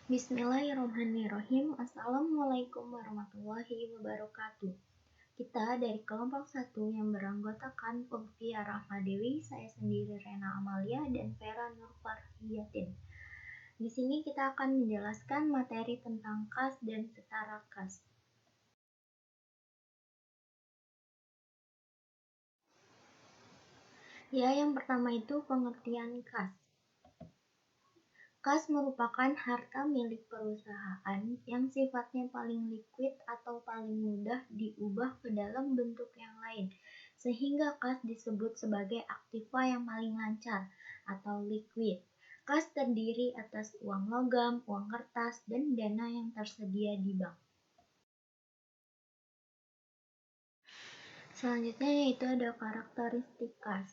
Bismillahirrahmanirrahim. Assalamualaikum warahmatullahi wabarakatuh. Kita dari kelompok 1 yang beranggotakan Ulfi Rahmadewi, saya sendiri Rena Amalia, dan Vera Nurfarhiyatin. Di sini kita akan menjelaskan materi tentang kas dan setara kas. Ya, yang pertama itu pengertian kas. Kas merupakan harta milik perusahaan yang sifatnya paling liquid atau paling mudah diubah ke dalam bentuk yang lain, sehingga kas disebut sebagai aktiva yang paling lancar atau liquid. Kas terdiri atas uang logam, uang kertas, dan dana yang tersedia di bank. Selanjutnya yaitu ada karakteristik kas.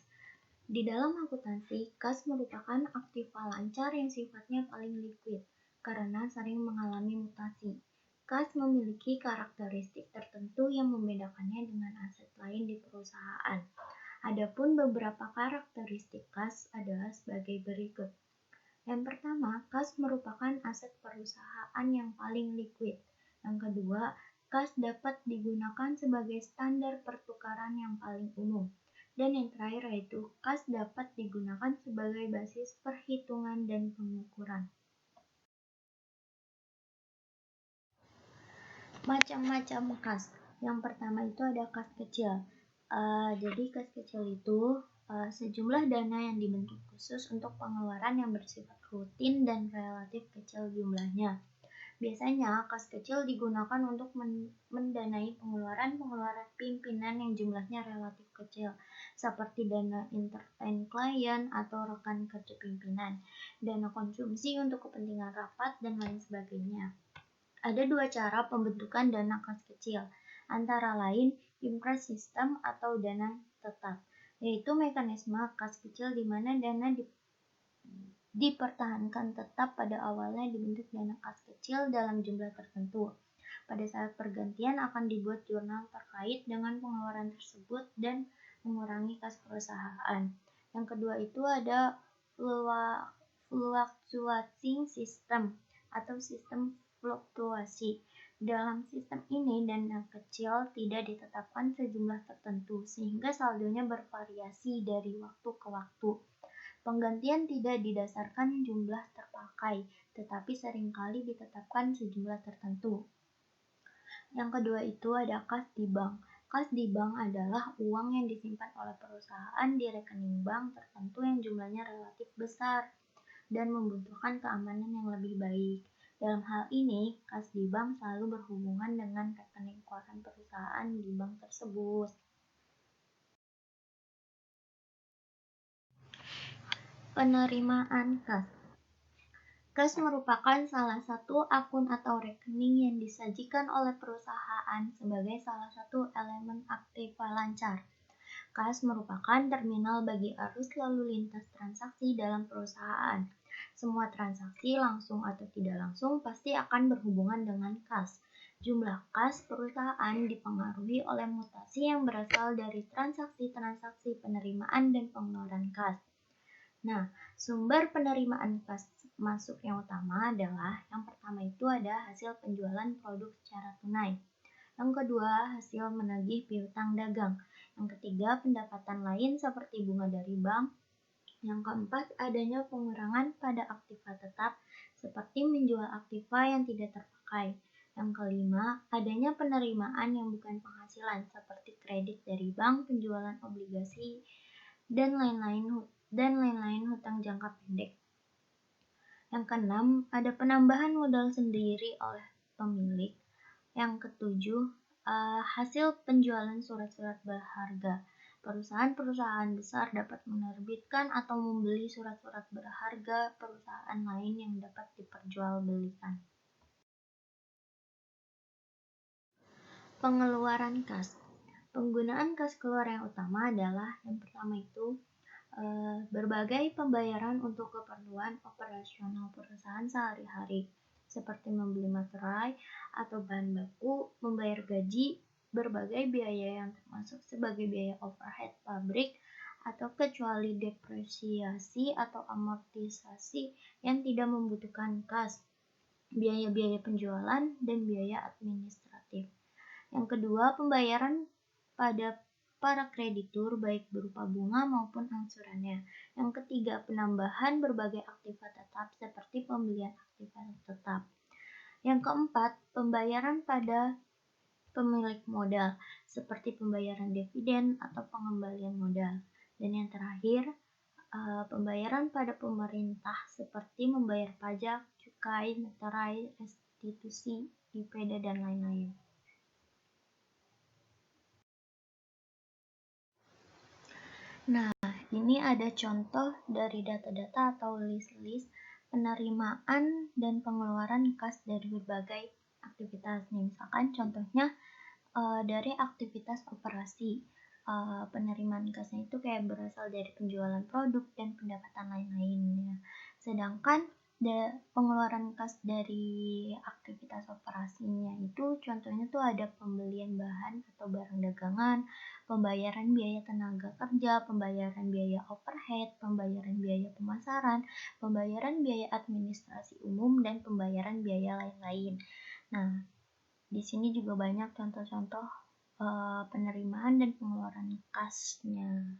Di dalam akuntansi, kas merupakan aktiva lancar yang sifatnya paling liquid karena sering mengalami mutasi. Kas memiliki karakteristik tertentu yang membedakannya dengan aset lain di perusahaan. Adapun beberapa karakteristik kas adalah sebagai berikut. Yang pertama, kas merupakan aset perusahaan yang paling liquid. Yang kedua, kas dapat digunakan sebagai standar pertukaran yang paling umum. Dan yang terakhir yaitu kas dapat digunakan sebagai basis perhitungan dan pengukuran. Macam-macam kas. Yang pertama itu ada kas kecil. Jadi kas kecil itu sejumlah dana yang dibentuk khusus untuk pengeluaran yang bersifat rutin dan relatif kecil jumlahnya. Biasanya, kas kecil digunakan untuk mendanai pengeluaran pimpinan yang jumlahnya relatif kecil, seperti dana entertain klien atau rekan kerja pimpinan, dana konsumsi untuk kepentingan rapat, dan lain sebagainya. Ada dua cara pembentukan dana kas kecil, antara lain impress system atau dana tetap, yaitu mekanisme kas kecil di mana dana dipertahankan tetap pada awalnya dibentuk dana kas kecil dalam jumlah tertentu. Pada saat pergantian akan dibuat jurnal terkait dengan pengeluaran tersebut dan mengurangi kas perusahaan. Yang kedua itu ada fluctuating system atau sistem fluktuasi. Dalam sistem ini dana kecil tidak ditetapkan sejumlah tertentu sehingga saldonya bervariasi dari waktu ke waktu. Penggantian tidak didasarkan jumlah terpakai, tetapi seringkali ditetapkan sejumlah tertentu. Yang kedua itu ada kas di bank. Kas di bank adalah uang yang disimpan oleh perusahaan di rekening bank tertentu yang jumlahnya relatif besar dan membutuhkan keamanan yang lebih baik. Dalam hal ini, kas di bank selalu berhubungan dengan rekening keuangan perusahaan di bank tersebut. Penerimaan kas. Kas merupakan salah satu akun atau rekening yang disajikan oleh perusahaan sebagai salah satu elemen aktiva lancar. Kas merupakan terminal bagi arus lalu lintas transaksi dalam perusahaan. Semua transaksi langsung atau tidak langsung pasti akan berhubungan dengan kas. Jumlah kas perusahaan dipengaruhi oleh mutasi yang berasal dari transaksi-transaksi penerimaan dan pengeluaran kas. Nah, sumber penerimaan kas masuk yang utama adalah yang pertama itu ada hasil penjualan produk secara tunai. Yang kedua, hasil menagih piutang dagang. Yang ketiga, pendapatan lain seperti bunga dari bank. Yang keempat, adanya pengurangan pada aktiva tetap seperti menjual aktiva yang tidak terpakai. Yang kelima, adanya penerimaan yang bukan penghasilan seperti kredit dari bank, penjualan obligasi, dan lain-lain hutang jangka pendek. Yang keenam, ada penambahan modal sendiri oleh pemilik. Yang ketujuh, hasil penjualan surat-surat berharga. Perusahaan-perusahaan besar dapat menerbitkan atau membeli surat-surat berharga perusahaan lain yang dapat diperjualbelikan. Pengeluaran kas. Penggunaan kas keluar yang utama adalah yang pertama itu berbagai pembayaran untuk keperluan operasional perusahaan sehari-hari, seperti membeli materai atau bahan baku, membayar gaji, berbagai biaya yang termasuk sebagai biaya overhead pabrik, atau kecuali depresiasi atau amortisasi yang tidak membutuhkan kas. biaya-biaya penjualan, dan biaya administratif. Yang kedua, pembayaran pada para kreditur baik berupa bunga maupun angsurannya. Yang ketiga, penambahan berbagai aktiva tetap seperti pembelian aktiva tetap. Yang keempat, pembayaran pada pemilik modal seperti pembayaran dividen atau pengembalian modal. Dan yang terakhir, pembayaran pada pemerintah seperti membayar pajak, cukai, meterai, restitusi, IPD, dan lain-lain. Nah, ini ada contoh dari data-data atau list-list penerimaan dan pengeluaran kas dari berbagai aktivitas. Misalkan contohnya dari aktivitas operasi. Penerimaan kasnya itu kayak berasal dari penjualan produk dan pendapatan lain-lainnya. Sedangkan pengeluaran kas dari aktivitas operasinya itu contohnya tuh ada pembelian bahan atau barang dagangan, pembayaran biaya tenaga kerja, pembayaran biaya overhead, pembayaran biaya pemasaran, pembayaran biaya administrasi umum, dan pembayaran biaya lain-lain. Nah, di sini juga banyak contoh-contoh penerimaan dan pengeluaran kasnya.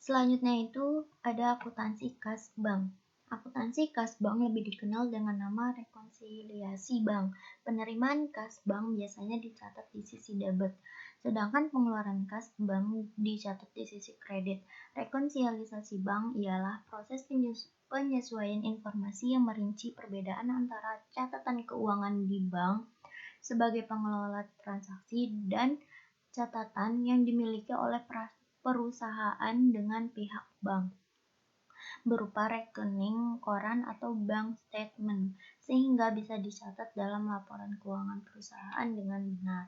Selanjutnya itu ada akuntansi kas bank. Akuntansi kas bank lebih dikenal dengan nama rekonsiliasi bank. Penerimaan kas bank biasanya dicatat di sisi debit, sedangkan pengeluaran kas bank dicatat di sisi kredit. Rekonsiliasi bank ialah proses penyesuaian informasi yang merinci perbedaan antara catatan keuangan di bank sebagai pengelola transaksi dan catatan yang dimiliki oleh perusahaan dengan pihak bank berupa rekening koran atau bank statement, sehingga bisa dicatat dalam laporan keuangan perusahaan dengan benar.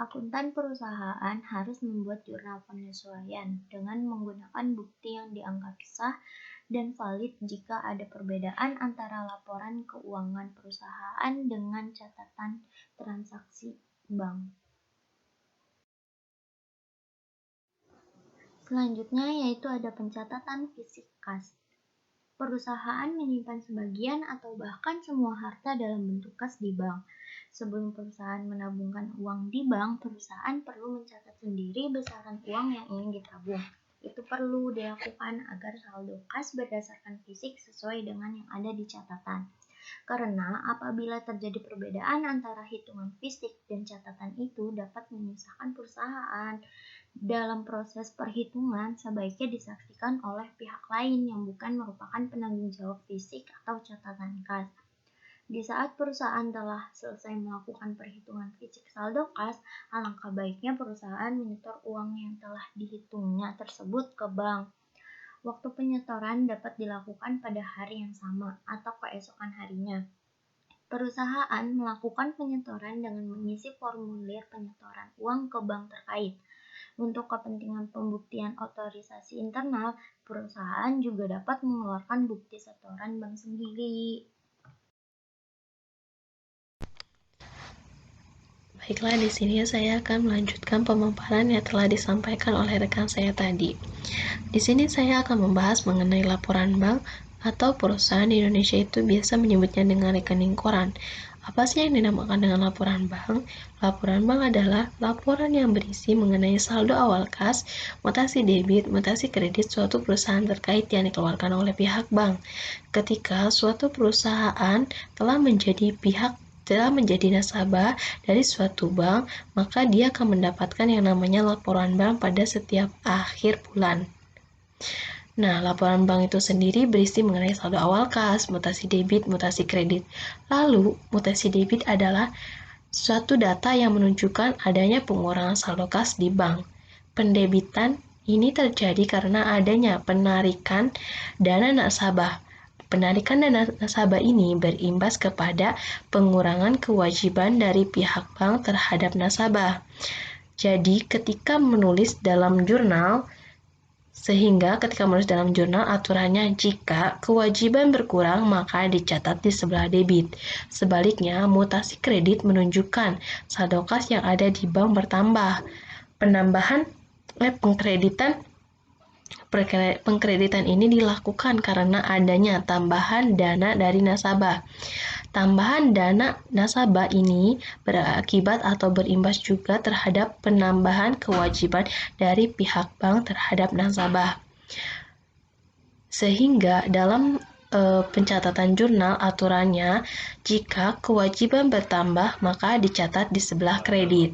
Akuntan perusahaan harus membuat jurnal penyesuaian dengan menggunakan bukti yang dianggap sah dan valid jika ada perbedaan antara laporan keuangan perusahaan dengan catatan transaksi bank. Selanjutnya yaitu ada pencatatan fisik kas. Perusahaan menyimpan sebagian atau bahkan semua harta dalam bentuk kas di bank. Sebelum perusahaan menabungkan uang di bank, perusahaan perlu mencatat sendiri besaran uang yang ingin ditabung. Itu perlu dilakukan agar saldo kas berdasarkan fisik sesuai dengan yang ada di catatan. Karena apabila terjadi perbedaan antara hitungan fisik dan catatan itu dapat menyusahkan perusahaan. Dalam proses perhitungan, sebaiknya disaksikan oleh pihak lain yang bukan merupakan penanggung jawab fisik atau catatan kas. Di saat perusahaan telah selesai melakukan perhitungan fisik saldo kas, alangkah baiknya perusahaan menyetor uang yang telah dihitungnya tersebut ke bank. Waktu penyetoran dapat dilakukan pada hari yang sama atau keesokan harinya. Perusahaan melakukan penyetoran dengan mengisi formulir penyetoran uang ke bank terkait. Untuk kepentingan pembuktian otorisasi internal, perusahaan juga dapat mengeluarkan bukti setoran bank sendiri. Baiklah, di sini saya akan melanjutkan pemaparan yang telah disampaikan oleh rekan saya tadi. Di sini saya akan membahas mengenai laporan bank atau perusahaan di Indonesia itu biasa menyebutnya dengan rekening koran. Apa sih yang dinamakan dengan laporan bank? Laporan bank adalah laporan yang berisi mengenai saldo awal kas, mutasi debit, mutasi kredit suatu perusahaan terkait yang dikeluarkan oleh pihak bank. Ketika suatu perusahaan telah menjadi nasabah dari suatu bank, maka dia akan mendapatkan yang namanya laporan bank pada setiap akhir bulan. Nah, laporan bank itu sendiri berisi mengenai saldo awal kas, mutasi debit, mutasi kredit. Lalu, mutasi debit adalah suatu data yang menunjukkan adanya pengurangan saldo kas di bank. Pendebitan ini terjadi karena adanya penarikan dana nasabah. Penarikan dana nasabah ini berimbas kepada pengurangan kewajiban dari pihak bank terhadap nasabah. Jadi, ketika menulis dalam jurnal aturannya jika kewajiban berkurang maka dicatat di sebelah debit. Sebaliknya, mutasi kredit menunjukkan saldo kas yang ada di bank bertambah. Pengkreditan Pengkreditan ini dilakukan karena adanya tambahan dana dari nasabah. Tambahan dana nasabah ini berakibat atau berimbas juga terhadap penambahan kewajiban dari pihak bank terhadap nasabah. Sehingga dalam pencatatan jurnal aturannya, jika kewajiban bertambah maka dicatat di sebelah kredit.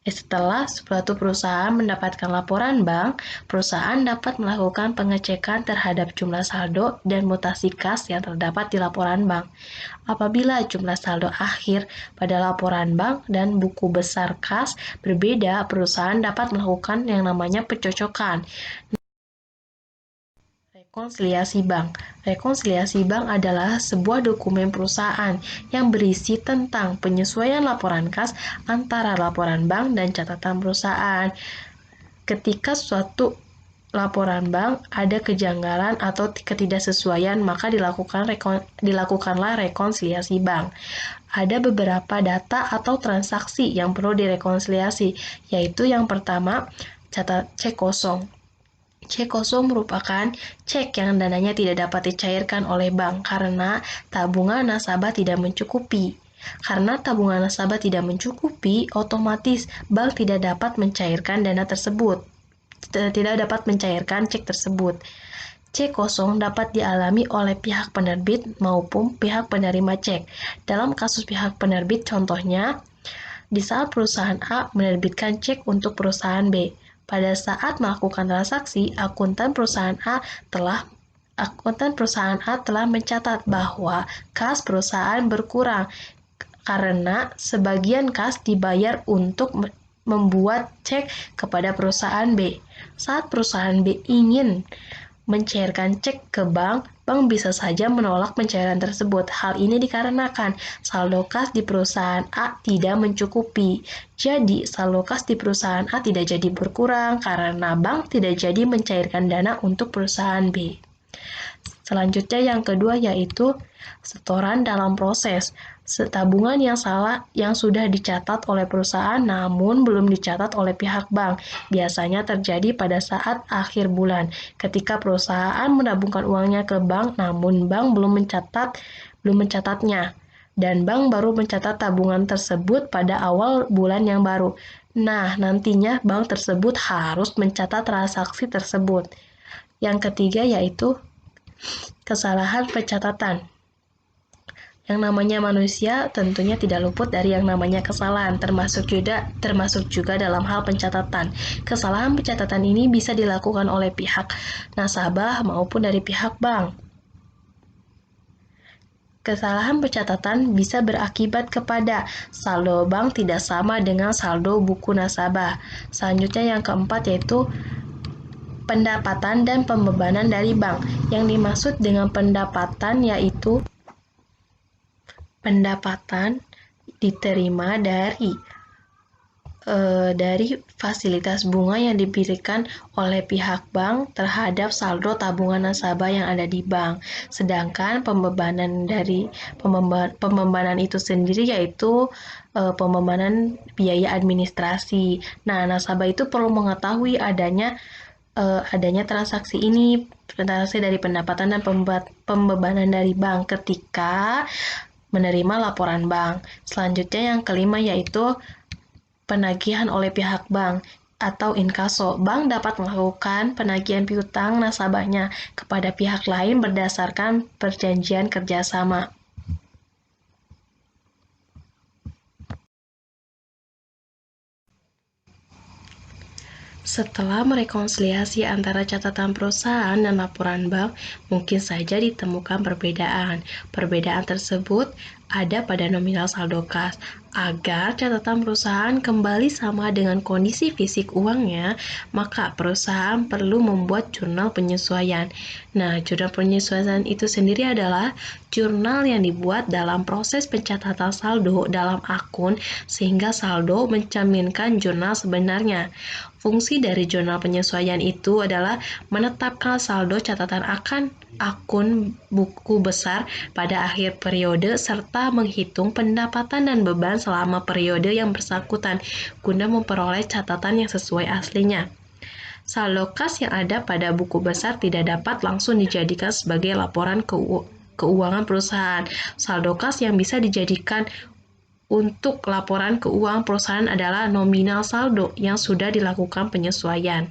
Setelah suatu perusahaan mendapatkan laporan bank, perusahaan dapat melakukan pengecekan terhadap jumlah saldo dan mutasi kas yang terdapat di laporan bank. Apabila jumlah saldo akhir pada laporan bank dan buku besar kas berbeda, perusahaan dapat melakukan yang namanya pencocokan. Rekonsiliasi bank. Rekonsiliasi bank adalah sebuah dokumen perusahaan yang berisi tentang penyesuaian laporan kas antara laporan bank dan catatan perusahaan. Ketika suatu laporan bank ada kejanggalan atau ketidaksesuaian, maka dilakukanlah rekonsiliasi bank. Ada beberapa data atau transaksi yang perlu direkonsiliasi, yaitu yang pertama, cek kosong. Cek kosong merupakan cek yang dananya tidak dapat dicairkan oleh bank karena tabungan nasabah tidak mencukupi. Karena tabungan nasabah tidak mencukupi, otomatis bank tidak dapat mencairkan dana tersebut. Tidak dapat mencairkan cek tersebut. Cek kosong dapat dialami oleh pihak penerbit maupun pihak penerima cek. Dalam kasus pihak penerbit, contohnya, di saat perusahaan A menerbitkan cek untuk perusahaan B. Pada saat melakukan transaksi, akuntan perusahaan A telah mencatat bahwa kas perusahaan berkurang karena sebagian kas dibayar untuk membuat cek kepada perusahaan B. Saat perusahaan B ingin mencairkan cek ke bank, bank bisa saja menolak pencairan tersebut. Hal ini dikarenakan saldo kas di perusahaan A tidak mencukupi. Jadi, saldo kas di perusahaan A tidak jadi berkurang karena bank tidak jadi mencairkan dana untuk perusahaan B. Selanjutnya yang kedua yaitu setoran dalam proses. Tabungan yang sudah dicatat oleh perusahaan namun belum dicatat oleh pihak bank. Biasanya terjadi pada saat akhir bulan ketika perusahaan menabungkan uangnya ke bank namun bank belum mencatatnya dan bank baru mencatat tabungan tersebut pada awal bulan yang baru. Nah, nantinya bank tersebut harus mencatat transaksi tersebut. Yang ketiga yaitu kesalahan pencatatan. Yang namanya manusia tentunya tidak luput dari yang namanya kesalahan, termasuk juga dalam hal pencatatan. Kesalahan pencatatan ini bisa dilakukan oleh pihak nasabah maupun dari pihak bank. Kesalahan pencatatan bisa berakibat kepada saldo bank tidak sama dengan saldo buku nasabah. Selanjutnya yang keempat yaitu pendapatan dan pembebanan dari bank. Yang dimaksud dengan pendapatan yaitu pendapatan diterima dari fasilitas bunga yang diberikan oleh pihak bank terhadap saldo tabungan nasabah yang ada di bank. Sedangkan pembebanan itu sendiri yaitu pembebanan biaya administrasi. Nah, nasabah itu perlu mengetahui adanya transaksi dari pendapatan dan pembebanan dari bank ketika menerima laporan bank. Selanjutnya yang kelima yaitu penagihan oleh pihak bank atau inkaso. Bank dapat melakukan penagihan piutang nasabahnya kepada pihak lain berdasarkan perjanjian kerjasama. Setelah merekonsiliasi antara catatan perusahaan dan laporan bank, mungkin saja ditemukan perbedaan. Perbedaan tersebut ada pada nominal saldo kas. Agar catatan perusahaan kembali sama dengan kondisi fisik uangnya, maka perusahaan perlu membuat jurnal penyesuaian. Nah, jurnal penyesuaian itu sendiri adalah jurnal yang dibuat dalam proses pencatatan saldo dalam akun sehingga saldo mencerminkan jurnal sebenarnya. Fungsi dari jurnal penyesuaian itu adalah menetapkan saldo catatan akun buku besar pada akhir periode serta menghitung pendapatan dan beban selama periode yang bersangkutan guna memperoleh catatan yang sesuai aslinya. Saldo kas yang ada pada buku besar tidak dapat langsung dijadikan sebagai laporan keuangan perusahaan. Saldo kas yang bisa dijadikan untuk laporan keuangan perusahaan adalah nominal saldo yang sudah dilakukan penyesuaian.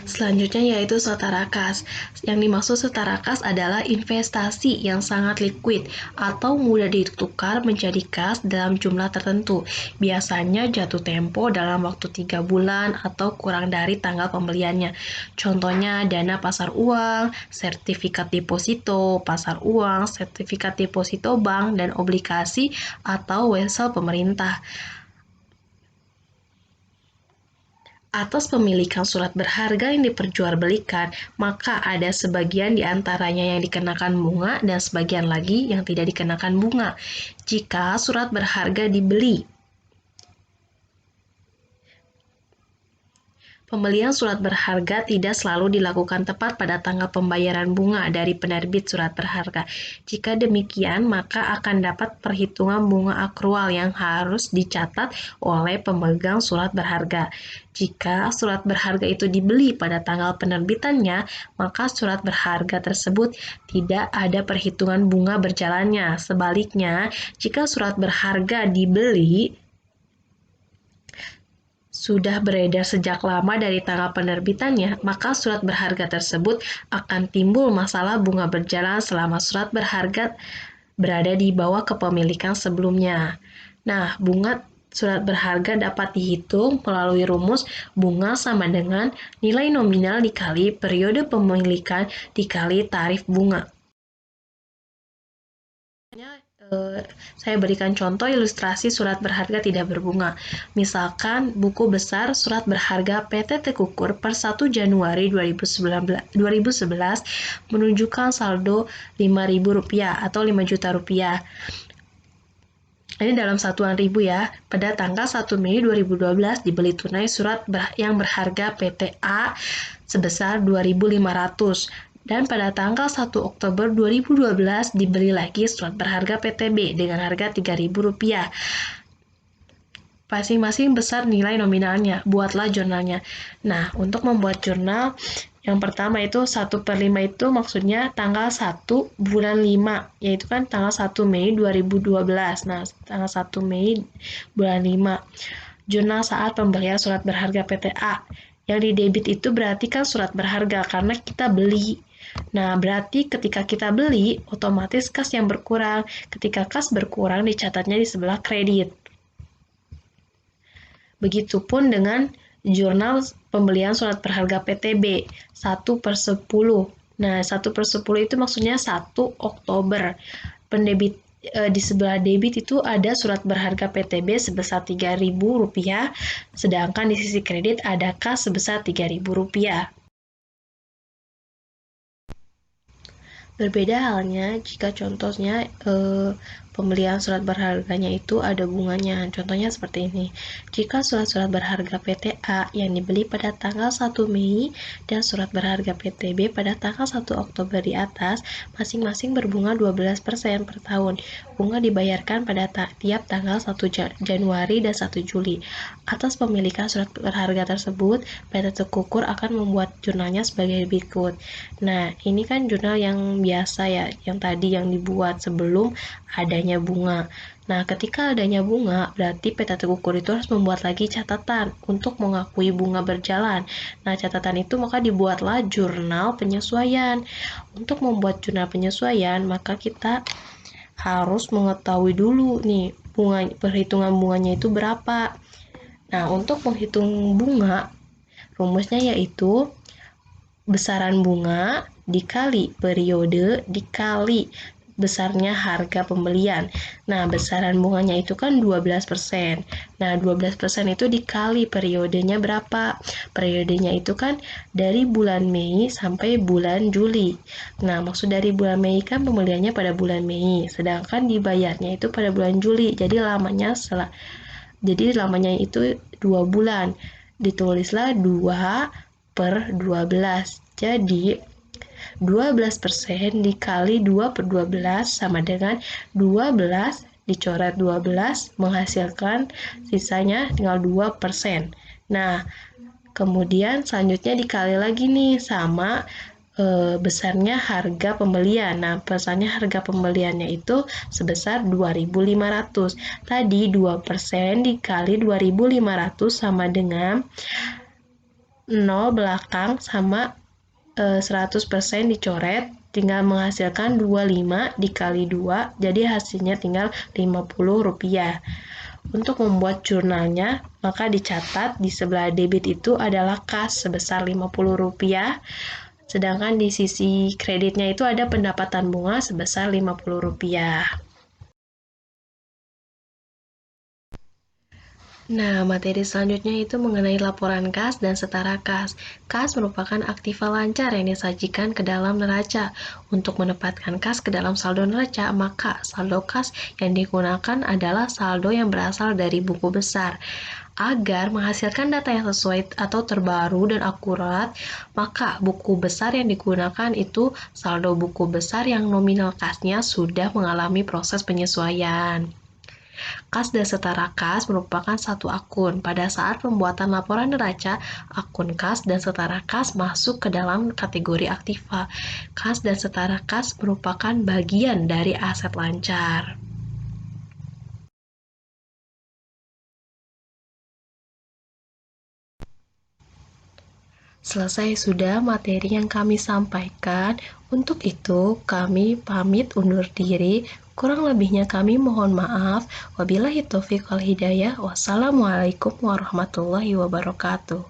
Selanjutnya yaitu setara kas. Yang dimaksud setara kas adalah investasi yang sangat liquid atau mudah ditukar menjadi kas dalam jumlah tertentu. Biasanya jatuh tempo dalam waktu 3 bulan atau kurang dari tanggal pembeliannya. Contohnya dana pasar uang, sertifikat deposito, pasar uang, sertifikat deposito bank, dan obligasi atau wesel pemerintah. Atas pemilikan surat berharga yang diperjualbelikan, maka ada sebagian di antaranya yang dikenakan bunga dan sebagian lagi yang tidak dikenakan bunga. Jika surat berharga dibeli, pembelian surat berharga tidak selalu dilakukan tepat pada tanggal pembayaran bunga dari penerbit surat berharga. Jika demikian, maka akan dapat perhitungan bunga akrual yang harus dicatat oleh pemegang surat berharga. Jika surat berharga itu dibeli pada tanggal penerbitannya, maka surat berharga tersebut tidak ada perhitungan bunga berjalannya. Sebaliknya, jika surat berharga dibeli sudah beredar sejak lama dari tanggal penerbitannya, maka surat berharga tersebut akan timbul masalah bunga berjalan selama surat berharga berada di bawah kepemilikan sebelumnya. Nah, bunga surat berharga dapat dihitung melalui rumus bunga sama dengan nilai nominal dikali periode pemilikan dikali tarif bunga. Saya berikan contoh ilustrasi surat berharga tidak berbunga. Misalkan buku besar surat berharga PT Tekukur per 1 Januari 2011 menunjukkan saldo Rp5.000 atau Rp5.000.000. Ini dalam satuan ribu ya. Pada tanggal 1 Mei 2012 dibeli tunai surat yang berharga PTA sebesar Rp2.500. Dan pada tanggal 1 Oktober 2012 dibeli lagi surat berharga PTB dengan harga Rp3.000. Masing-masing besar nilai nominalnya. Buatlah jurnalnya. Nah, untuk membuat jurnal, yang pertama itu 1/5 itu maksudnya tanggal 1 bulan 5, yaitu kan tanggal 1 Mei 2012. Nah, tanggal 1 Mei bulan 5. Jurnal saat pembelian surat berharga PTA. Yang di debit itu berarti kan surat berharga karena kita beli. Nah, berarti ketika kita beli, otomatis kas yang berkurang. Ketika kas berkurang, dicatatnya di sebelah kredit. Begitupun dengan jurnal pembelian surat berharga PTB 1/10. Nah, 1/10 itu maksudnya 1 Oktober. Pendebit di sebelah debit itu ada surat berharga PTB sebesar Rp3.000, sedangkan di sisi kredit ada kas sebesar Rp3.000. Berbeda halnya jika contohnya pembelian surat berharganya itu ada bunganya. Contohnya seperti ini. Jika surat-surat berharga PTA yang dibeli pada tanggal 1 Mei dan surat berharga PTB pada tanggal 1 Oktober di atas, masing-masing berbunga 12% per tahun. Bunga dibayarkan pada tiap tanggal 1 Januari dan 1 Juli. Atas pemilikan surat berharga tersebut, PT Tekukur akan membuat jurnalnya sebagai berikut. Nah, ini kan jurnal yang biasa ya, yang tadi yang dibuat sebelum adanya bunga. Nah, ketika adanya bunga, berarti PT Tekukur itu harus membuat lagi catatan untuk mengakui bunga berjalan. Nah, catatan itu maka dibuatlah jurnal penyesuaian. Untuk membuat jurnal penyesuaian, maka kita harus mengetahui dulu nih, perhitungan bunganya itu berapa. Nah, untuk menghitung bunga, rumusnya yaitu besaran bunga dikali periode dikali besarnya harga pembelian. Nah, besaran bunganya itu kan 12%. Nah, 12% itu dikali periodenya berapa? Periodenya itu kan dari bulan Mei sampai bulan Juli. Nah, maksud dari bulan Mei kan pembeliannya pada bulan Mei, sedangkan dibayarnya itu pada bulan Juli. Jadi lamanya itu 2 bulan. Ditulislah 2/12. Jadi 12% dikali 2/12 sama dengan 12 dicoret 12, menghasilkan sisanya tinggal 2%. Nah, kemudian selanjutnya dikali lagi nih sama besarnya harga pembelian. Nah, besarnya harga pembeliannya itu sebesar 2.500. Tadi 2% dikali 2.500 sama dengan 0 belakang sama 100% dicoret, tinggal menghasilkan 25 dikali 2, jadi hasilnya tinggal Rp50. Untuk membuat jurnalnya, maka dicatat di sebelah debit itu adalah kas sebesar Rp50, sedangkan di sisi kreditnya itu ada pendapatan bunga sebesar Rp50. Nah, materi selanjutnya itu mengenai laporan kas dan setara kas. Kas merupakan aktiva lancar yang disajikan ke dalam neraca. Untuk menempatkan kas ke dalam saldo neraca, maka saldo kas yang digunakan adalah saldo yang berasal dari buku besar. Agar menghasilkan data yang sesuai atau terbaru dan akurat, maka buku besar yang digunakan itu saldo buku besar yang nominal kasnya sudah mengalami proses penyesuaian. Kas dan setara kas merupakan satu akun. Pada saat pembuatan laporan neraca, akun kas dan setara kas masuk ke dalam kategori aktiva. Kas dan setara kas merupakan bagian dari aset lancar. Selesai sudah materi yang kami sampaikan. Untuk itu, kami pamit undur diri. Kurang lebihnya kami mohon maaf. Wabillahi taufiq wal hidayah. Wassalamualaikum warahmatullahi wabarakatuh.